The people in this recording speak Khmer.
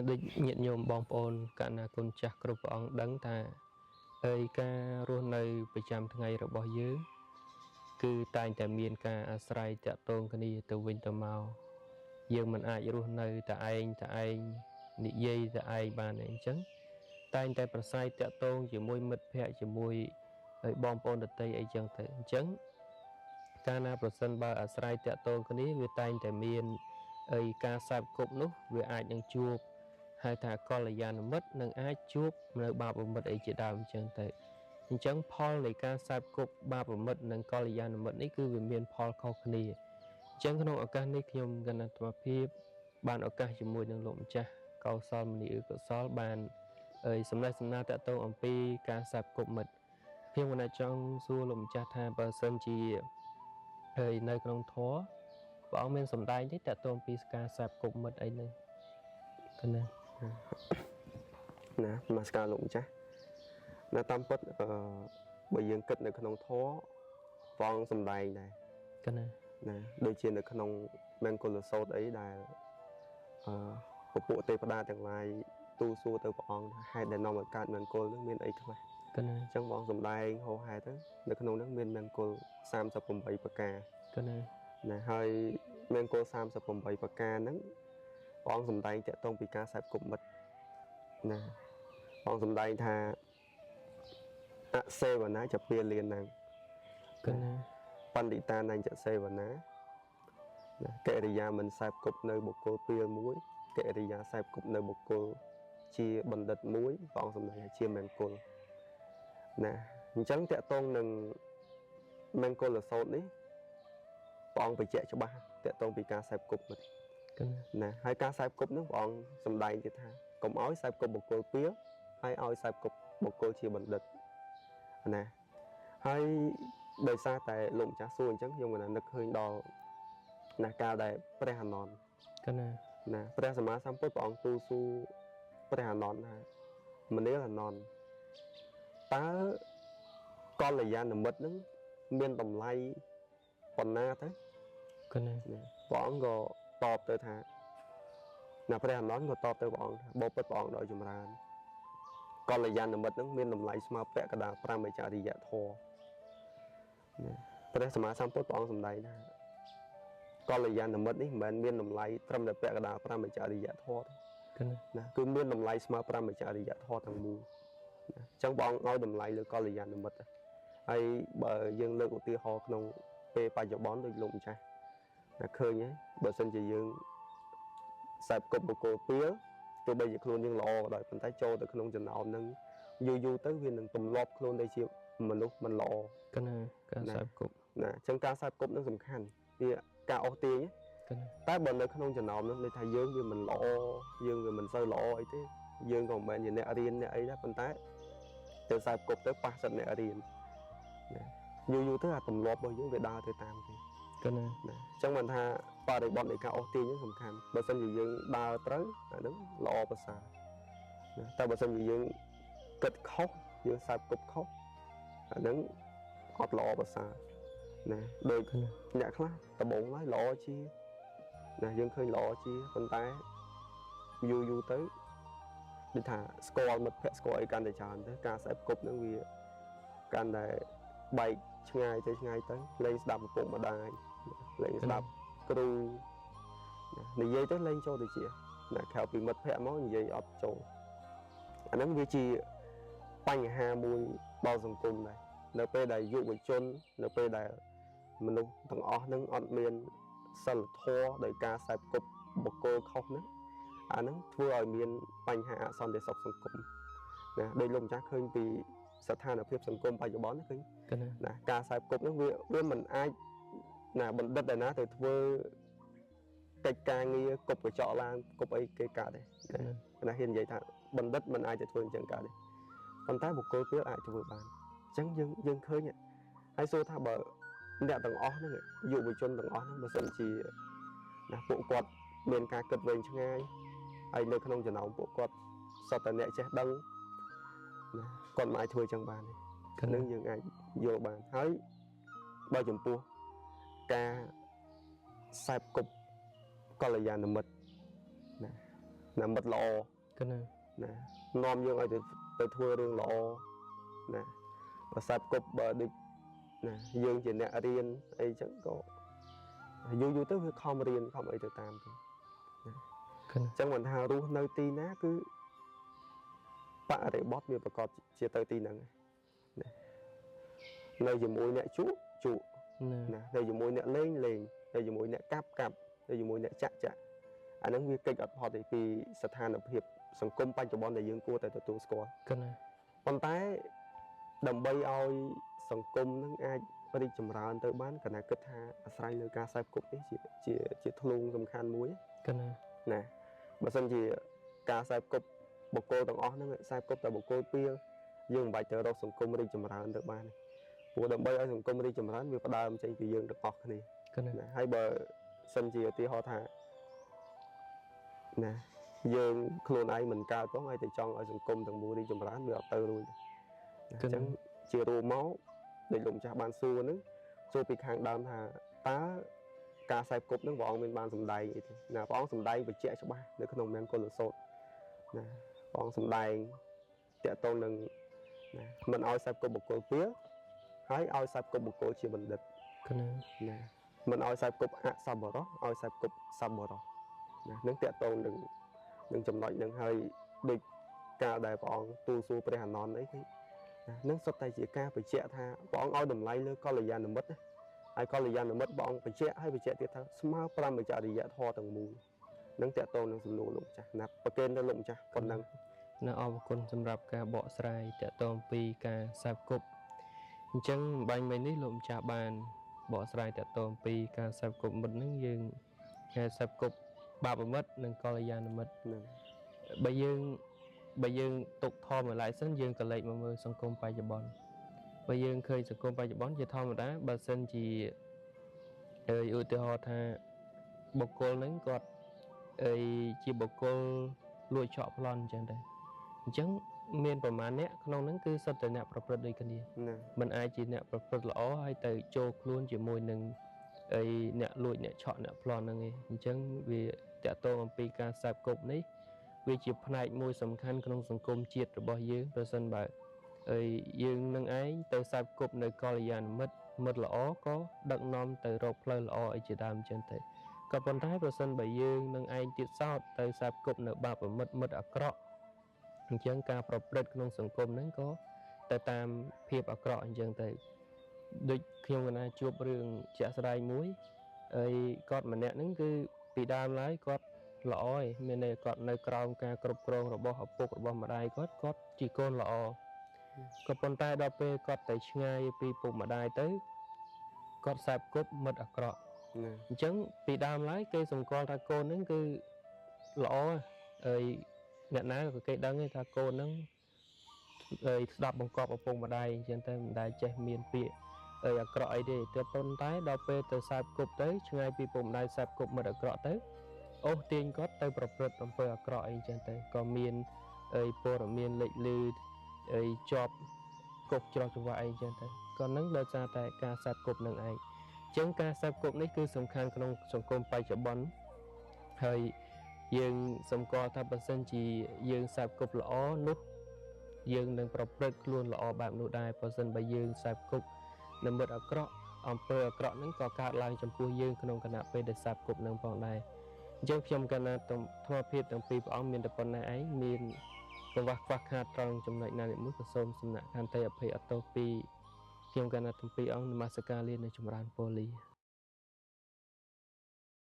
ដូចញាតិញោមបងប្អូនកណ្ណាគុណចាស់គ្រប់ព្រះអង្គដឹងថាការរស់នៅប្រចាំថ្ងៃរបស់យើងគឺតែងតែមានការអាស្រ័យតាក់ទងគ្នាទៅវិញទៅមកយើងមិនអាចរស់នៅតែឯងនិយាយតែឯងបានទេអញ្ចឹងតែងតែប្រស័យតាក់ទងជាមួយមិត្តភ័ក្តិជាមួយបងប្អូនដទៃអីចឹងទៅអញ្ចឹងកាលណាប្រសិនបើអាស្រ័យតាក់ទងគ្នាវាតែងតែមានការសាបគប់នោះវាអាចនឹងជួបហៅថាកល្យាណមិត្តនឹងអាចជួបនៅបាបមិត្តអីជាដើមអញ្ចឹងទៅអញ្ចឹងផលនៃការសាបគប់បាបមិត្តនិងកល្យាណមិត្តនេះគឺវាមានផលខុសគ្នាអញ្ចឹងក្នុងឱកាសនេះខ្ញុំកណ្ណាអាត្មាភាពបានឱកាសជាមួយនឹងលោកម្ចាស់កោសលមនីកុសលបានសម្ដែងសម្ដាតាក់ទងអំពីការសាបគប់មិត្តខ្ញុំកណ្ណាចង់សួរលោកម្ចាស់ថាបើសិនជានៅក្នុងធម៌ព្រះអង្គមានសម្ដែងទេតាក់ទងពីការសាបគប់មិត្តអីហ្នឹងកណ្ណានមស្ការលោកម្ចាស់នៅតាមពិតបើយើងគិតនៅក្នុងធម៌ព្រះអង្គសម្ដែងដែរកណ្ណាដូចជានៅក្នុងមង្គលសូត្រអីដែលពពួកទេវតាទាំងឡាយទូសួរទៅព្រះអង្គថាហេតុដែលនាំឲ្យកើតមង្គលនឹងមានអីខ្លះកណ្ណាអញ្ចឹងព្រះអង្គសម្ដែងហោហែទៅនៅក្នុងនោះមានមង្គល38ប្រការកណ្ណាហើយមង្គល38ប្រការហ្នឹងព្រះអង្គសម្ដែងតាក់ទងពីការសាបគប់មិត្តព្រះអង្គសម្ដែងថាអសេវនាចពាលានកណ្ណាបណ្ឌិតានញ្ញសេវនាកិរិយាមិនសាបគប់នៅបុគ្គលពាលមួយកិរិយាសាបគប់នៅបុគ្គលជាបណ្ឌិតមួយព្រះអង្គសម្ដែងថាជាមង្គលអញ្ចឹងតាក់ទងនឹងមង្គលសូត្រនេះព្រះអង្គបញ្ជាក់ច្បាស់តាក់ទងពីការសាបគប់មិត្តហើយការសាបគប់នោះព្រះអង្គសម្ដែងទៀតថាកុំឲ្យសាបគប់បុគ្គលពាលហើយឲ្យសាបគប់បុគ្គលជាបណ្ឌិតហើយដោយសារតែលោកម្ចាស់សួរអញ្ចឹងខ្ញុំក៏នឹកឃើញដល់កាលដែលព្រះអានន្ទព្រះសម្មាសម្ពុទ្ធព្រះអង្គទូសួរព្រះអានន្ទថាមនាលអានន្ទតើកល្យាណមិត្តនឹងមានតម្លៃប៉ុណ្ណាទៅព្រះអង្គក៏តបទៅថាព្រះអានន្ទក៏តបទៅព្រះអង្គថាបបិទ្ធព្រះអង្គដោយចម្រើនកល្យាណមិត្តនឹងមានតម្លៃស្មើពាក់កណ្ដាល5អរិយធម៌ព្រះសម្មាសម្ពុទ្ធព្រះអង្គសម្ដែងថាកល្យាណមិត្តនេះមិនមែនមានតម្លៃត្រឹមតែពាក់កណ្ដាល5អរិយធម៌ទេគឺមានតម្លៃស្មើ5អរិយធម៌ទាំងមូលអញ្ចឹងព្រះអង្គឲ្យតម្លៃលើកល្យាណមិត្តហើយបើយើងលើកឧទាហរណ៍ក្នុងពេលបច្ចុប្បន្នដូចលោកម្ចាស់ឃើញហើយបើសិនជាយើងសាបគប់បុគ្គលពាលទោះបីជាខ្លួនយើងល្អក៏ដោយប៉ុន្តែចូលទៅក្នុងចំណោមហ្នឹងយូរទៅវានឹងទម្លាប់ខ្លួនទៅជាមនុស្សមិនល្អការសាបគប់អញ្ចឹងការសាបគប់នឹងសំខាន់វាការអស់ទាញតែបើនៅក្នុងចំណោមនោះន័យថាយើងវាមិនល្អយើងវាមិនសូវល្អអីទេយើងក៏មិនមែនជាអ្នករៀនអ្នកអីដែរប៉ុន្តែទៅសាបគប់ទៅប៉ះសិតអ្នករៀនយូរទៅអាទម្លាប់របស់យើងវាដើរទៅតាមគេអញ្ចឹងមិនថាបរិបទនៃការអស់ទាញហ្នឹងសំខាន់បើសិនជាយើងដើរត្រូវអាហ្នឹងល្អប្រសើរតែបើសិនជាយើងគិតខុសយើងសាបគប់ខុសអាហ្នឹងអត់ល្អប្រសើរដូចអ្នកខ្លះដំបងហើយល្អជាយើងឃើញល្អជាប៉ុន្តែយូរទៅដូចថាស្គាល់មិត្តភក្តិស្គាល់អីកាន់តែច្រើនទៅការសាបគប់ហ្នឹងវាកាន់តែបែកឆ្ងាយទៅលែងស្ដាប់ឪពុកម្ដាយលែងស្ដាប់គ្រូនិយាយទៅលែងចូលទៅជាក្រៅពីមិត្តភក្តិមកនិយាយអត់ចូលអាហ្នឹងវាជាបញ្ហាមួយដល់សង្គមដែរនៅពេលដែលយុវជននៅពេលដែលមនុស្សទាំងអស់ហ្នឹងអត់មានសិលធម៌ដោយការសាបគប់បុគ្គលខុសហ្នឹងអាហ្នឹងធ្វើឲ្យមានបញ្ហាអសន្តិសុខសង្គមដោយលោកម្ចាស់ឃើញពីស្ថានភាពសង្គមបច្ចុប្បន្នឃើញការសាបគប់ហ្នឹងវាមិនអាចបណ្ឌិតឯណាទៅធ្វើកិច្ចការងារគប់កញ្ចក់ឡានគប់អីគេកើតទេហ៊ាននិយាយថាបណ្ឌិតមិនអាចទៅធ្វើអញ្ចឹងកើតទេប៉ុន្តែបុគ្គលពាលអាចធ្វើបានអញ្ចឹងយើងឃើញហើយសួរថាបើអ្នកទាំងអស់ហ្នឹងយុវជនទាំងអស់ហ្នឹងបើសិនជាពួកគាត់មានការគិតវែងឆ្ងាយហើយនៅក្នុងចំណោមពួកគាត់សត្វតែអ្នកចេះដឹងគាត់មិនអាចធ្វើចឹងបានទេនឹងយើងអាចយល់បានហើយបើចំពោះការសាបគប់កល្យាណមិត្តមិត្តល្អ គណា ណានាំយើងឲ្យទៅធ្វើរឿងល្អណាបើសាប់គប់បើដូចណាយើងជាអ្នករៀនអីចឹងក៏យូរទៅវាខំរៀនខំអីទៅតាមទៅណា គណា ចឹងមិនថារស់នៅទីណាគឺបរិបទវាប្រកបជាទៅទីហ្នឹងណានៅជាមួយអ្នកជក់ ណា ណានៅជាមួយអ្នកលេងនៅជាមួយអ្នកកាប់នៅជាមួយអ្នកចាក់អាហ្នឹងវាកិច្ចអត់ផុតទេពីស្ថានភាពសង្គមបច្ចុប្បន្នដែលយើងគួរតែទទួលស្គាល់ គណា ប៉ុន្តែដើម្បីឲ្យសង្គមនឹងអាចរីកចម្រើនទៅបានកណាគិតថាអាស្រ័យលើការខ្សែគប់នេះជាធ្លុងសំខាន់មួយ គណា ណាបើសិនជាការខ្សែគប់បុគ្គលទាំងអស់ហ្នឹងខ្សែគប់តែបុគ្គលពីរយើងមិនបាច់ទៅរកសង្គមរីកចម្រើនទៅបានទេព្រោះដើម្បីឲ្យសង្គមរីកចម្រើនវាផ្ដើមចេញពីយើងទាំងអស់គ្នា គណា ណាហើយបើសិនជាឧទាហរណ៍ថាណាយើងខ្លួនឯងមិនកើតផងហើយតែចង់ឲ្យសង្គមទាំងមូលរីកចម្រើនវាអត់ទៅរួចទេអញ្ចឹងជារួមមកដូចលោកម្ចាស់បានសួរហ្នឹងសួរពីខាងដើមថាតើការខ្សែគប់ហ្នឹងព្រះអង្គមានបានសម្ដែងអីទេណាព្រះអង្គសម្ដែងបញ្ជាក់ច្បាស់នៅក្នុងមង្គលសូត្រណាព្រះអង្គសម្ដែងតកតងនឹងណាមិនឲ្យខ្សែគប់បុគ្គលពីរហើយឲ្យខ្សែគប់បុគ្គលជាបណ្ឌិត គណា ណាមិនឲ្យខ្សែគប់អសប្បុរសឲ្យខ្សែគប់សប្បុរសណានឹងតកតងនឹងចំណុចហ្នឹងហើយដូចការដែលព្រះអង្គទូលសួរព្រះអានន្ទអីគឺណានឹងសុទ្ធតែជាការបញ្ជាក់ថាព្រះអង្គឲ្យតម្លៃលើកល្យាណមិត្តណាហើយកល្យាណមិត្តព្រះអង្គបញ្ជាក់ទៀតថាស្មើ5វិជ្ជរិយធម៌ទាំងមូលនឹងតកតងនឹងសំណួរលោកម្ចាស់ណាប្រកេនទៅលោកម្ចាស់ប៉ុណ្ណឹង ណាអរគុណសម្រាប់ការបកស្រាយតកតងពីការខ្សែគប់អញ្ចឹងបាញ់មិញនេះលោកម្ចាស់បានបកស្រាយតកតងពីការខ្សែគប់មិត្តហ្នឹងយើងគេខ្សែគប់បាបមិត្តនិងកល្យាណមិត្ត ហ្នឹង បើយើងទុកធម៌ម្លាយសិនយើងក៏លេចមកមើលសង្គមបច្ចុប្បន្នបើយើងឃើញសង្គមបច្ចុប្បន្នជាធម្មតាបើសិនជាឧទាហរណ៍ថាបុគ្គលហ្នឹងគាត់ជាបុគ្គលលួចឆក់ប្លន់អញ្ចឹងដែរអញ្ចឹងមានប្រមាណអ្នកក្នុងហ្នឹងគឺសុទ្ធតែអ្នកប្រព្រឹត្តដូចគ្នា ណា មិនអាចជាអ្នកប្រព្រឹត្តល្អហើយទៅចូលខ្លួនជាមួយនឹងអ្នកលួចអ្នកឆក់អ្នកប្លន់ហ្នឹងឯងអញ្ចឹងវាតកតងអំពីការខ្សែគប់នេះវាជាផ្នែកមួយសំខាន់ក្នុងសង្គមជាតិរបស់យើងប្រសិនបើយើងនឹងឯងទៅខ្សែគប់នៅកល្យាណមិត្តល្អក៏ដឹកនាំទៅរកផ្លូវល្អអីជាដើមអញ្ចឹងទៅក៏ប៉ុន្តែប្រសិនបើយើងនឹងឯងទៀតសោតទៅខ្សែគប់នៅបាបមិត្តអាក្រក់អញ្ចឹងការប្រព្រឹត្តក្នុងសង្គមហ្នឹងក៏ទៅតាមភាពអាក្រក់អញ្ចឹងទៅដូចខ្ញុំកណាជួបរឿងជាក់ស្ដែងមួយគាត់ម្នាក់ហ្នឹងគឺពីដើមឡើយគាត់ល្អឯងមានន័យគាត់នៅក្រោមការគ្រប់គ្រងរបស់ឪពុករបស់ម្ដាយគាត់ជាកូនល្អក៏ប៉ុន្តែដល់ពេលគាត់ទៅឆ្ងាយពីពុកម្ដាយទៅគាត់ខ្សែគប់មិត្តអាក្រក់ ណា អញ្ចឹងពីដើមឡើយគេសម្គាល់ថាកូនហ្នឹងគឺល្អអ្នកណាក៏គេដឹងថាកូនហ្នឹងស្ដាប់បង្គាប់ឪពុកម្ដាយអញ្ចឹងទៅមិនដែលចេះមានពាក្យអាក្រក់អីទេតែប៉ុន្តែដល់ពេលទៅខ្សែគប់ទៅឆ្ងាយពីពុកម្ដាយខ្សែគប់មិត្តអាក្រក់ទៅអូសទាញគាត់ទៅប្រព្រឹត្តអំពើអាក្រក់អីអញ្ចឹងទៅក៏មានព័ត៌មានលេចលឺជាប់គុកច្រកច្រវាក់អីអញ្ចឹងទៅក៏នឹងដោយសារតែការខ្សែគប់នឹងឯង ចឹងការខ្សែគប់នេះគឺសំខាន់ក្នុងសង្គមបច្ចុប្បន្នហើយយើងសម្គាល់ថាបើសិនជាយើងខ្សែគប់ល្អនោះយើងនឹងប្រព្រឹត្តខ្លួនល្អបែបនោះដែរបើសិនបើយើងខ្សែគប់និមិត្តអាក្រក់អំពើអាក្រក់ហ្នឹងក៏កើតឡើងចំពោះយើងក្នុងគណៈពេលដែលខ្សែគប់នឹងផងដែរអញ្ចឹងខ្ញុំកណាធម៌ភាពទាំងពីរព្រះអង្គមានតែប៉ុណ្ណេះឯងមានកង្វះខ្វះខាតត្រង់ចំណុចណាមួយក៏សូមសំណាក់ខន្តីអភ័យអត់ទោសពីខ្ញុំកណាទាំងពីរអង្គនមស្ការលានៅចម្រើនពរលា